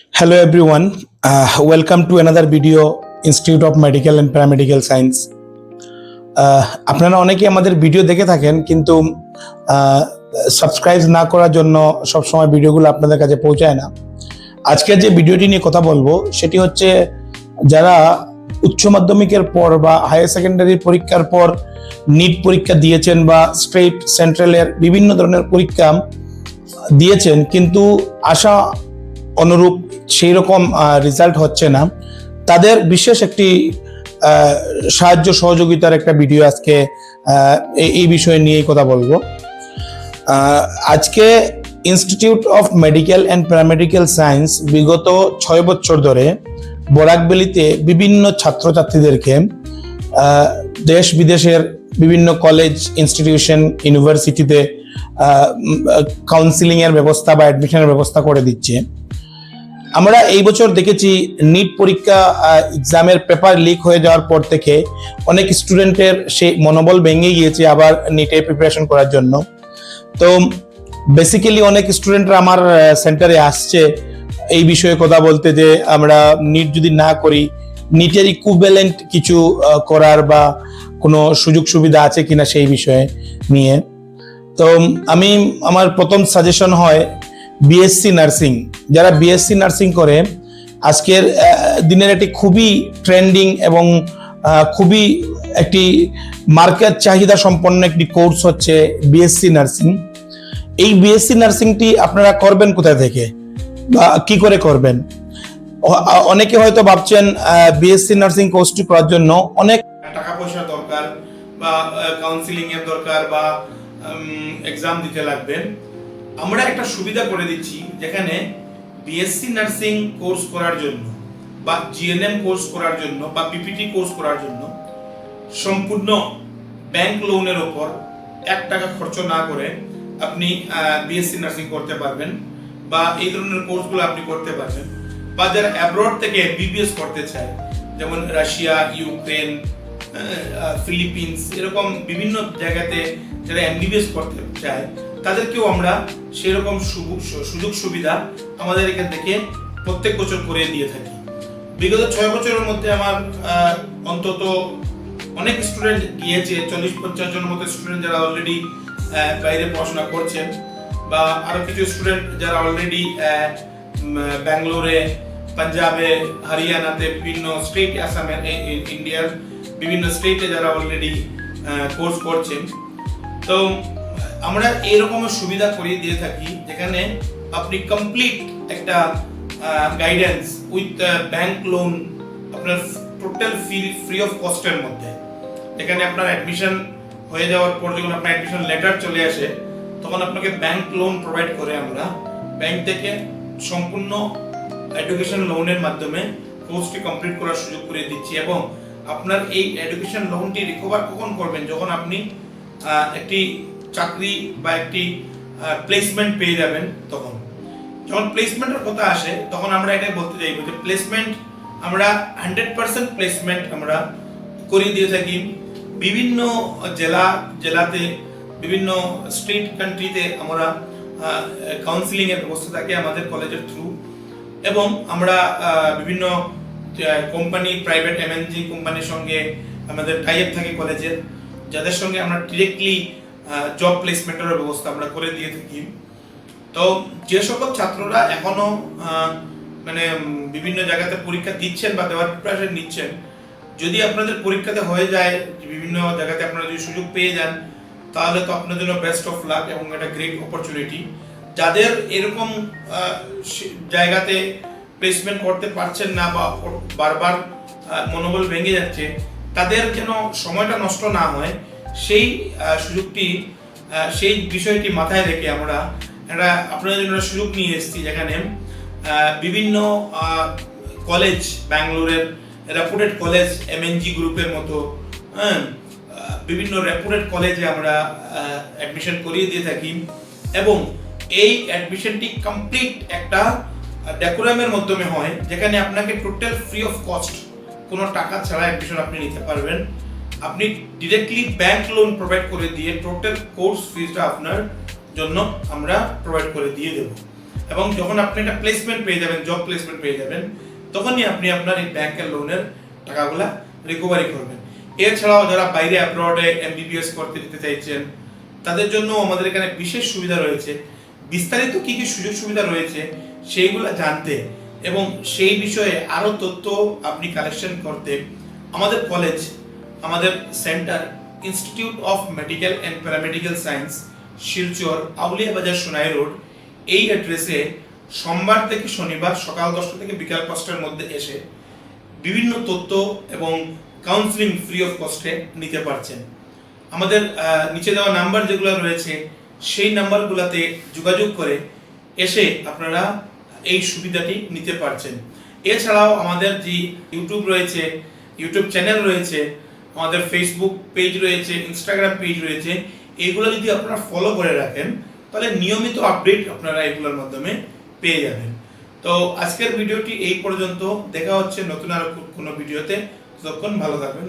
Hello everyone, welcome to another video Institute of Medical and Paramedical Science. আপনারা অনেকেই আমাদের video দেখে থাকেন কিন্তু সাবস্ক্রাইব না করার জন্য সবসময় ভিডিওগুলো আপনাদের কাছে পৌঁছায় না। আজকে যে ভিডিওটি নিয়ে কথা বলবো সেটি হচ্ছে যারা উচ্চ মাধ্যমিকের পর বা হায়ার সেকেন্ডারি পরীক্ষার পর নিট পরীক্ষা দিয়েছেন বা স্টেট সেন্ট্রালের বিভিন্ন ধরনের পরীক্ষা দিয়েছেন কিন্তু আশা অনুরূপ সেই রকম রেজাল্ট হচ্ছে না, তাদের বিশেষ একটি সাহায্য সহযোগিতার একটা ভিডিও আজকে এই বিষয়ে নিয়েই কথা বলবো। আজকে institute of medical and paramedical science বিগত 6 বছর ধরে বরাকভ্যালিতে বিভিন্ন ছাত্রছাত্রীদেরকে দেশ বিদেশের বিভিন্ন কলেজ, ইনস্টিটিউশন, ইউনিভার্সিটিতে কাউন্সিলিং এর ব্যবস্থা বা অ্যাডমিশনের ব্যবস্থা করে দিচ্ছে। আমরা এই বছর দেখেছি নিট পরীক্ষা এক্সামের পেপার লিক হয়ে যাওয়ার পর থেকে অনেক স্টুডেন্টের সেই মনোবল ভেঙে গিয়েছে আবার নিটে প্রিপারেশন করার জন্য। তো বেসিক্যালি অনেক স্টুডেন্টরা আমার সেন্টারে আসছে এই বিষয়ে কথা বলতে যে আমরা নিট যদি না করি নিটের ইকুইভ্যালেন্ট কিছু করার বা কোনো সুযোগ সুবিধা আছে কিনা সেই বিষয়ে নিয়ে। তো আমার প্রথম সাজেশন হয় বিএসসি নার্সিং। যারা বিএসসি নার্সিং করে আজকের দিনের একটি খুবই ট্রেন্ডিং এবং খুবই একটি মার্কেট চাহিদা সম্পন্ন একটি কোর্স হচ্ছে বিএসসি নার্সিং। এই বিএসসি নার্সিংটি আপনারা করবেন কোথা থেকে বা কি করে করবেন? অনেকে হয়তো ভাবছেন বিএসসি নার্সিং কোর্সটি করার জন্য অনেক টাকা পয়সা দরকার বা কাউন্সিলিং এর দরকার বা এক্সাম দিতে লাগবে। আমরা একটা সুবিধা করে দিচ্ছি যেখানে বিএসসি নার্সিং কোর্স করার জন্য বা জিএনএম কোর্স করার জন্য বা পিপিটি কোর্স করার জন্য সম্পূর্ণ ব্যাংক লোনের উপর 1 টাকা খরচ না করে আপনি বিএসসি নার্সিং করতে পারবেন বা এই ধরনের কোর্সগুলো আপনি করতে পারবেন। বা যারা অ্যাব্রড থেকে বিবিএস করতে চায়, যেমন রাশিয়া, ইউক্রেন, ফিলিপিন্স, এরকম বিভিন্ন জায়গাতে যারা এমবিবিএস করতে চায় তাদেরকেও আমরা সেরকম সুযোগ সুবিধা আমাদের এখান থেকে প্রত্যেক বছর করে দিয়ে থাকি। বিগত 6 বছরের মধ্যে আমার অন্তত অনেক স্টুডেন্ট গিয়েছে, 40-50 জনের মতো স্টুডেন্ট যারা অলরেডি বাইরে পড়াশোনা করছেন বা আরো কিছু স্টুডেন্ট যারা অলরেডি ব্যাঙ্গালোরে, পাঞ্জাবে, হরিয়ানাতে, বিভিন্ন স্টেট, আসামে, ইন্ডিয়ার বিভিন্ন স্টেটে যারা অলরেডি কোর্স করছেন। তো আমরা এরকম সুবিধা করিয়ে দিয়ে থাকি যেখানে আপনি কমপ্লিট একটা গাইডেন্স উইথ ব্যাংক লোন আপনার টোটাল ফ্রি অফ কস্টের মধ্যে, যেখানে আপনার অ্যাডমিশন হয়ে যাওয়ার পর যখন আপনার অ্যাডমিশন লেটার চলে আসে তখন আপনাকে ব্যাংক লোন প্রোভাইড করে আমরা ব্যাংক থেকে সম্পূর্ণ এডুকেশন লোনের মাধ্যমে কোর্সটি কমপ্লিট করার সুযোগ করে দিচ্ছি। এবং আপনার এই এডুকেশন লোনটি রিকভার কখন করবেন? যখন আপনি একটি চাকরি বা একটি প্লেসমেন্ট পেয়ে যাবেন। তখন যখন প্লেসমেন্টের কথা আসে তখন আমরা এটাই বলতে চাইবো যে প্লেসমেন্ট আমরা 100% প্লেসমেন্ট আমরা করিয়ে দিয়ে থাকি। বিভিন্ন জেলাতে, বিভিন্ন স্টেট কান্ট্রিতে আমরা কাউন্সিলিং এর ব্যবস্থা থাকে আমাদের কলেজের থ্রু। এবং আমরা বিভিন্ন কোম্পানি, প্রাইভেট এমএনজি কোম্পানির সঙ্গে আমাদের টাই আপ থাকে কলেজের, যাদের সঙ্গে আমরা ডিরেক্টলি জব প্লেসমেন্টের ব্যবস্থা আমরা করে দিয়ে থাকি। তো যে সকল ছাত্ররা এখনো মানে বিভিন্ন জায়গাতে পরীক্ষা দিচ্ছেন বা দেওয়ার প্রিপারেশন নিচ্ছেন, যদি আপনাদের পরীক্ষাতে হয়ে যায়, বিভিন্ন জায়গাতে আপনারা যদি সুযোগ পেয়ে যান তাহলে তো আপনাদের জন্য বেস্ট অফ লাক এবং একটা গ্রেট অপরচুনিটি। যাদের এরকম জায়গাতে প্লেসমেন্ট করতে পারছেন না বা বারবার মনোবল ভেঙে যাচ্ছে, তাদের যেন সময়টা নষ্ট না হয় সেই সুযোগটি, সেই বিষয়টি মাথায় রেখে আমরা একটা আপনাদের জন্য সুযোগ নিয়ে এসেছি যেখানে বিভিন্ন কলেজ, ব্যাঙ্গালোরের রেপুটেড কলেজ, এমএনজি গ্রুপের মতো বিভিন্ন রেপুটেড কলেজে আমরা অ্যাডমিশন করিয়ে দিয়ে থাকি। এবং এই অ্যাডমিশনটি কমপ্লিট একটা ডেকোরামের মাধ্যমে হয় যেখানে আপনাকে টোটাল ফ্রি অফ কস্ট, কোনো টাকা ছাড়া অ্যাডমিশন আপনি নিতে পারবেন। আপনি ডিরেক্টলি ব্যাংক লোন প্রোভাইড করে দিয়ে টোটাল কোর্স ফিসটা আপনার জন্য আমরা প্রোভাইড করে দিয়ে দেব। এবং যখন আপনি একটা প্লেসমেন্ট পেয়ে যাবেন, জব প্লেসমেন্ট পেয়ে যাবেন, তখনই আপনি আপনার এই ব্যাংকের লোনের টাকাগুলা রিকভারি করবেন। এছাড়াও যারা বাইরে অ্যাব্রডে এমবিবিএস করতে যেতে চাইছেন, তাদের জন্য আমাদের এখানে বিশেষ সুবিধা রয়েছে। বিস্তারিত কি কি সুযোগ সুবিধা রয়েছে সেইগুলো জানতে এবং সেই বিষয়ে আরও তথ্য আপনি কালেকশন করতে আমাদের কলেজ, আমাদের center institute of medical and paramedical science, Silchar, Aulia Bazar, Sonai road, এই অ্যাড্রেসে সোমবার থেকে শনিবার সকাল 10টা থেকে বিকাল 5টার মধ্যে এসে বিভিন্ন তথ্য এবং কাউন্সিলিং ফ্রি অফ কস্টে নিতে পারছেন। আমাদের নিচে দেওয়া নাম্বার যেগুলো রয়েছে সেই নাম্বারগুলোতে যোগাযোগ করে এসে আপনারা এই সুবিধাটি নিতে পারছেন। এছাড়াও আমাদের যে ইউটিউব রয়েছে, ইউটিউব চ্যানেল রয়েছে, আমাদের ফেসবুক পেজ রয়েছে, ইনস্টাগ্রাম পেজ রয়েছে, এইগুলো যদি আপনারা ফলো করে রাখেন তাহলে নিয়মিত আপডেট আপনারা এগুলোর মাধ্যমে পেয়ে যাবেন। তো আজকের ভিডিওটি এই পর্যন্ত, দেখা হচ্ছে নতুন আরো কোনো ভিডিওতে। ততক্ষণ ভালো থাকবেন।